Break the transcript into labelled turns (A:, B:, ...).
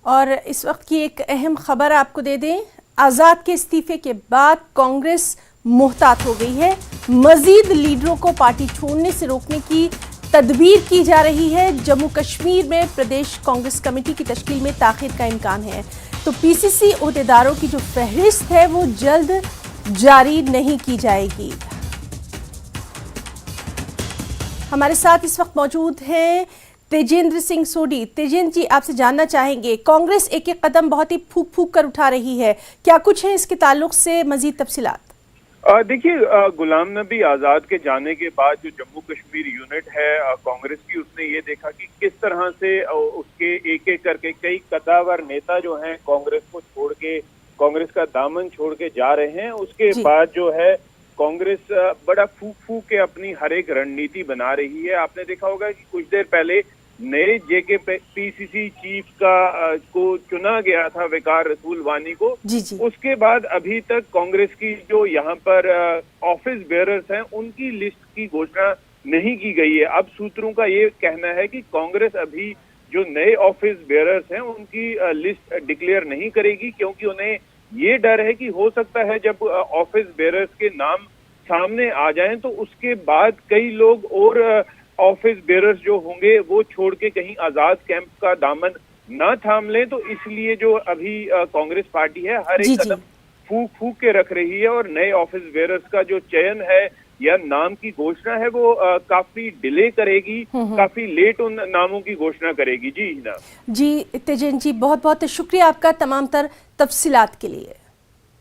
A: और इस वक्त की एक अहम खबर आपको दे दें, आज़ाद के इस्तीफे के बाद कांग्रेस मुहतात हो गई है। मजीद लीडरों को पार्टी छोड़ने से रोकने की तदबीर की जा रही है। जम्मू कश्मीर में प्रदेश कांग्रेस कमेटी की तश्कील में ताखीर का इम्कान है। तो पीसीसी ओहदेदारों की जो फहरिस्त है वो जल्द जारी नहीं की जाएगी। हमारे साथ इस वक्त मौजूद हैं तेजेंद्र सिंह सोढी। तेजेंद्र जी, आपसे जानना चाहेंगे, कांग्रेस एक एक कदम बहुत ही फूक फूक कर उठा रही है, क्या कुछ है इसके ताल्लुक से मजीद तफसीलात?
B: देखिए, गुलाम नबी आज़ाद के जाने के बाद जो जम्मू कश्मीर यूनिट है कांग्रेस की, उसने ये देखा कि किस तरह से उसके एक एक करके कई कद्दावर नेता जो हैं कांग्रेस को छोड़ के, कांग्रेस का दामन छोड़ के जा रहे हैं। उसके बाद जो है कांग्रेस बड़ा फूक फूक के अपनी हर एक रणनीति बना रही है। आपने देखा होगा कि कुछ देर पहले नए जेके पीसीसी चीफ को चुना गया था, वकार रसूल वानी को। उसके बाद अभी तक कांग्रेस की जो यहाँ पर ऑफिस बेयरर्स हैं उनकी लिस्ट की घोषणा नहीं की गई है। अब सूत्रों का ये कहना है कि कांग्रेस अभी जो नए ऑफिस बेयरर्स हैं उनकी लिस्ट डिक्लेयर नहीं करेगी, क्योंकि उन्हें ये डर है कि हो सकता है जब ऑफिस बेयरर्स के नाम सामने आ जाएं तो उसके बाद कई लोग और ऑफिस बेयरर्स जो होंगे वो छोड़ के कहीं आजाद कैंप का दामन ना थाम लें। तो इसलिए जो अभी कांग्रेस पार्टी है हर एक कदम फूक फूक के रख रही है, और नए ऑफिस बेयरर्स का जो चयन है या नाम की घोषणा है वो काफी डिले करेगी, काफी लेट उन नामों की घोषणा करेगी। जी हिना जी, तेजेंद्र जी, बहुत बहुत शुक्रिया आपका तमाम तर तफसीलात के लिए।